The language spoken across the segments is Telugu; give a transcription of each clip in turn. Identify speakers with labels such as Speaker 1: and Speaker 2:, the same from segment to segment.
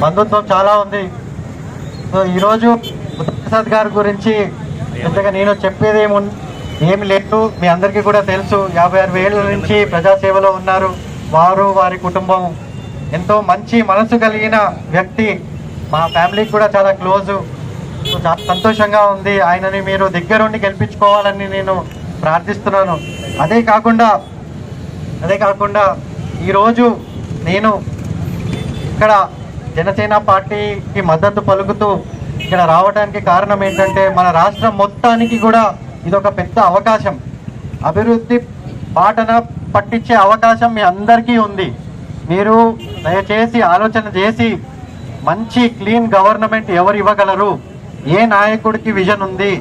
Speaker 1: బంధుత్వం చాలా ఉంది. సో ఈరోజు బుద్ధప్రసాద్ గారి గురించి పెద్దగా నేను చెప్పేది ఏమి లేదు. మీ అందరికీ కూడా తెలుసు, 56 ఏళ్ళ నుంచి ప్రజాసేవలో ఉన్నారు. వారు వారి కుటుంబం ఎంతో మంచి మనసు కలిగిన వ్యక్తి. మా ఫ్యామిలీకి కూడా చాలా క్లోజు. చాలా సంతోషంగా ఉంది. ఆయనని మీరు దగ్గరుండి గెలిపించుకోవాలని నేను ప్రార్థిస్తున్నాను. అదే కాకుండా ఈరోజు నేను ఇక్కడ జనసేన పార్టీకి మద్దతు పలుకుతూ ఇక్కడ రావడానికి కారణం ఏంటంటే, మన రాష్ట్రం మొత్తానికి కూడా ఇదొక పెద్ద అవకాశం, అభివృద్ధి బాటన పట్టించే అవకాశం మీ అందరికీ ఉంది. మీరు దయచేసి ఆలోచన చేసి మంచి క్లీన్ గవర్నమెంట్ ఎవరు ఇవ్వగలరు, ఏ నాయకుడికి విజన్ ఉంది,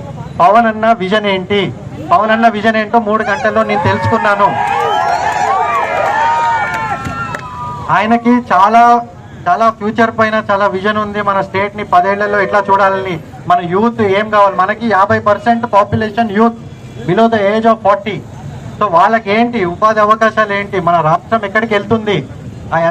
Speaker 1: పవన్ అన్న విజన్ ఏంటి, పవన్ అన్న విజన్ ఏంటో 3 గంటల్లో నేను తెలుసుకున్నాను. ఆయనకి చాలా చాలా ఫ్యూచర్ పైన చాలా విజన్ ఉంది. మన స్టేట్ని 10 ఏళ్లలో ఎట్లా చూడాలని, మన యూత్ ఏం కావాలి, మనకి 50% population youth below the age of 40. So వాళ్ళకి ఏంటి ఉపాధి అవకాశాలు ఏంటి, మన రాష్ట్రం ఎక్కడికి వెళ్తుంది,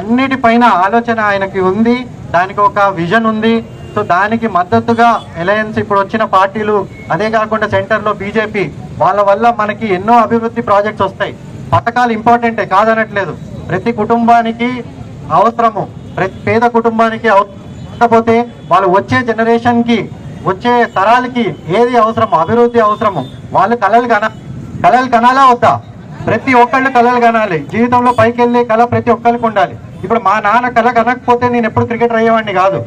Speaker 1: అన్నిటిపైన ఆలోచన ఆయనకి ఉంది. దానికి ఒక విజన్ ఉంది. సో దానికి మద్దతుగా అలయన్స్ ఇప్పుడు వచ్చిన పార్టీలు, అదే కాకుండా సెంటర్లో బీజేపీ, వాళ్ళ వల్ల మనకి ఎన్నో అభివృద్ధి ప్రాజెక్ట్స్ వస్తాయి. పథకాలు ఇంపార్టెంటే కాదనట్లేదు, ప్రతి కుటుంబానికి అవసరము, ప్రతి పేద కుటుంబానికి కాకపోతే వాళ్ళు వచ్చే జనరేషన్కి, వచ్చే తరాలకి ఏది అవసరమో, అభివృద్ధి అవసరము. వాళ్ళు కళలు కనాలా వద్దా? ప్రతి ఒక్కళ్ళు కళలు కనాలి. జీవితంలో పైకి వెళ్ళే కళ ప్రతి ఒక్కరికి ఉండాలి. ఇప్పుడు మా నాన్న కళ కనకపోతే నేను ఎప్పుడు క్రికెటర్ అయ్యేవాడిని కాదు.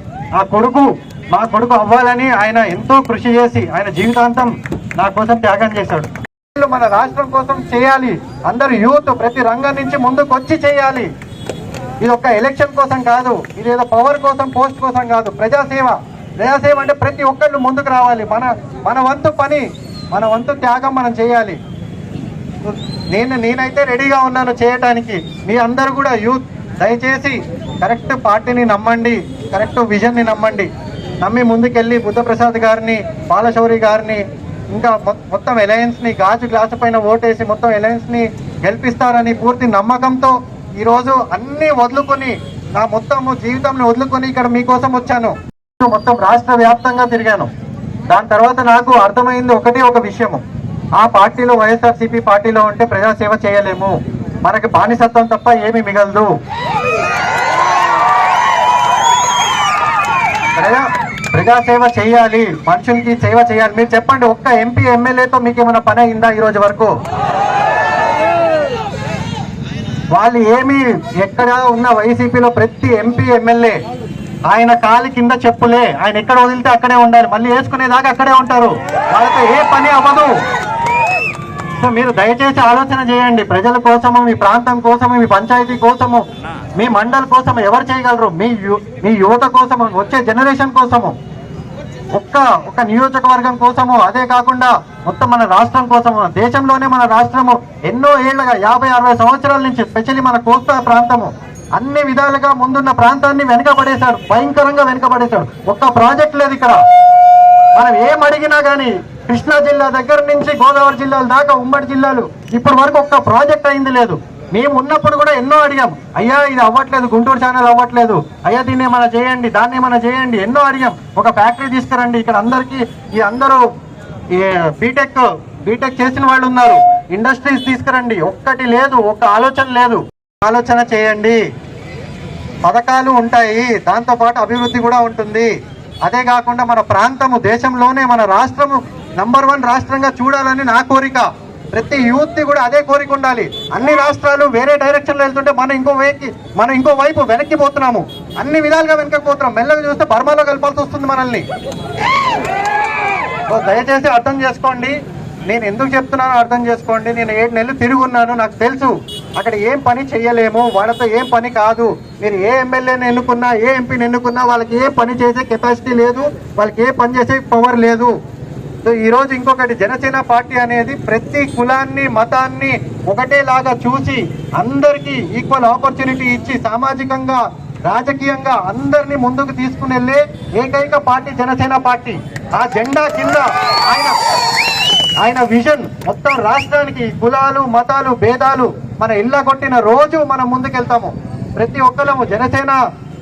Speaker 1: మా కొడుకు అవ్వాలని ఆయన ఎంతో కృషి చేసి ఆయన జీవితాంతం నా కోసం త్యాగం చేశాడు. మన రాష్ట్రం కోసం చేయాలి. అందరు యూత్ ప్రతి రంగం నుంచి ముందుకు వచ్చి చేయాలి. ఇది ఒక్క ఎలక్షన్ కోసం కాదు, ఇది ఏదో పవర్ కోసం, పోస్ట్ కోసం కాదు. ప్రజాసేవ అంటే ప్రతి ఒక్కళ్ళు ముందుకు రావాలి. మన వంతు పని, మన వంతు త్యాగం మనం చేయాలి. నేనైతే రెడీగా ఉన్నాను చేయటానికి. మీ అందరూ కూడా యూత్ దయచేసి కరెక్ట్ పార్టీని నమ్మండి, కరెక్ట్ విజన్ని నమ్మండి. నమ్మి ముందుకెళ్ళి బుద్ధప్రసాద్ గారిని, బాలశౌరి గారిని, ఇంకా మొత్తం అలయన్స్ని గ్లాసు పైన ఓటేసి మొత్తం అలయన్స్ని గెలిపిస్తారని పూర్తి నమ్మకంతో ఈరోజు అన్నీ వదులుకొని, నా మొత్తం జీవితంలో వదులుకొని ఇక్కడ మీకోసం వచ్చాను. మొత్తం రాష్ట్ర వ్యాప్తంగా తిరిగాను. దాని తర్వాత నాకు అర్థమైంది ఒక విషయము, ఆ పార్టీలో వైఎస్ఆర్సీపీ పార్టీలో ఉంటే ప్రజాసేవ చేయలేము, మనకి బానిసత్వం తప్ప ఏమీ మిగలదు. ప్రజాసేవ చేయాలి, మనుషులకి సేవ చేయాలి. మీరు చెప్పండి, ఒక్క ఎంపీ ఎమ్మెల్యేతో మీకు ఏమైనా పని అయిందా ఈ రోజు వరకు? వాళ్ళు ఏమి, ఎక్కడ ఉన్న వైసీపీలో ప్రతి ఎంపీ ఎమ్మెల్యే ఆయన కాలి కింద చెప్పులే, ఆయన ఎక్కడ వదిలితే అక్కడే ఉండాలి, మళ్ళీ వేసుకునేదాకా అక్కడే ఉంటారు, వాళ్ళతో ఏ పని అవ్వదు. సో మీరు దయచేసి ఆలోచన చేయండి. ప్రజల కోసము, మీ ప్రాంతం కోసము, మీ పంచాయతీ కోసము, మీ మండల్ కోసము ఎవరు చేయగలరు? మీ యువత కోసము, వచ్చే జనరేషన్ కోసము, ఒక్క నియోజకవర్గం కోసము, అదే కాకుండా మొత్తం మన రాష్ట్రం కోసము. దేశంలోనే మన రాష్ట్రము ఎన్నో ఏళ్లుగా 50-60 సంవత్సరాల నుంచి, స్పెషల్లీ మన కోస్తా ప్రాంతము అన్ని విధాలుగా ముందున్న ప్రాంతాన్ని వెనుకబడేశాడు, భయంకరంగా వెనుకబడేశాడు. ఒక్క ప్రాజెక్ట్ లేదు ఇక్కడ. మనం ఏం అడిగినా కానీ కృష్ణా జిల్లా దగ్గర నుంచి గోదావరి జిల్లాల దాకా ఉమ్మడి జిల్లాలు ఇప్పటి వరకు ఒక్క ప్రాజెక్ట్ అయింది లేదు. మేము ఉన్నప్పుడు కూడా ఎన్నో అడిగాం, అయ్యా ఇది అవ్వట్లేదు, గుంటూరు ఛానల్ అవ్వట్లేదు, అయ్యా దీన్ని ఏమైనా చేయండి, దాన్ని ఏమైనా చేయండి, ఎన్నో అడిగాం. ఒక ఫ్యాక్టరీ తీసుకురండి, ఇక్కడ అందరికీ ఈ అందరూ బీటెక్ చేసిన వాళ్ళు ఉన్నారు, ఇండస్ట్రీస్ తీసుకురండి. ఒక్కటి లేదు, ఒక్క ఆలోచన లేదు. ఆలోచన చేయండి, పథకాలు ఉంటాయి, దాంతోపాటు అభివృద్ధి కూడా ఉంటుంది. అదే కాకుండా మన ప్రాంతము, దేశంలోనే మన రాష్ట్రము నంబర్ 1 రాష్ట్రంగా చూడాలని నా కోరిక. ప్రతి యూత్ కూడా అదే కోరిక ఉండాలి. అన్ని రాష్ట్రాలు వేరే డైరెక్షన్లో వెళ్తుంటే మనం ఇంకో వైపు వెనక్కిపోతున్నాము, అన్ని విధాలుగా వెనకపోతున్నాం. మెల్లగా చూస్తే బర్మాలో కలపాల్సి వస్తుంది మనల్ని. దయచేసి అర్థం చేసుకోండి, నేను ఎందుకు చెప్తున్నానో అర్థం చేసుకోండి. నేను 7 నెలలు తిరుగున్నాను, నాకు తెలుసు అక్కడ ఏం పని చెయ్యలేము, వాళ్ళతో ఏం పని కాదు. మీరు ఏ ఎమ్మెల్యేని ఎన్నుకున్నా, ఏ ఎంపీని ఎన్నుకున్నా వాళ్ళకి ఏ పని చేసే కెపాసిటీ లేదు, వాళ్ళకి ఏ పని చేసే పవర్ లేదు. సో ఈరోజు ఇంకొకటి, జనసేన పార్టీ అనేది ప్రతి కులాన్ని, మతాన్ని ఒకటేలాగా చూసి అందరికీ ఈక్వల్ ఆపర్చునిటీ ఇచ్చి సామాజికంగా రాజకీయంగా అందరినీ ముందుకు తీసుకుని వెళ్ళే ఏకైక పార్టీ జనసేన పార్టీ. ఆ జెండా కింద ఆయన విజన్ మొత్తం రాష్ట్రానికి కులాలు మతాలు భేదాలు మన ఇళ్ళ కొట్టిన రోజు మనం ముందుకెళ్తాము. ప్రతి ఒక్కరము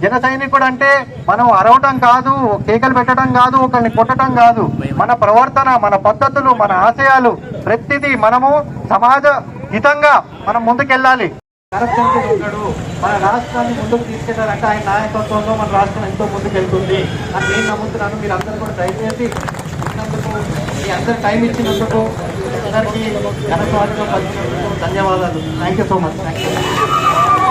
Speaker 1: జన సైనికుడు అంటే మనం అరవటం కాదు, కేకలు పెట్టడం కాదు, ఒకరిని కొట్టడం కాదు. మన ప్రవర్తన, మన పద్ధతులు, మన ఆశయాలు ప్రతిదీ మనము సమాజ హితంగా మనం ముందుకెళ్ళాలి. కరప్షన్ ఉన్నాడు, మన రాష్ట్రాన్ని ముందుకు తీసుకెళ్లారంటే ఆయన నాయకత్వంలో మన రాష్ట్రం ఎంతో ముందుకెళ్తుంది అని నేను నమ్ముతున్నాను. మీరు అందరూ కూడా దయచేసి మీ అందరు టైం ఇచ్చినందుకు అందరికీ ధన్యవాదాలు. Thank you so much. Thank you.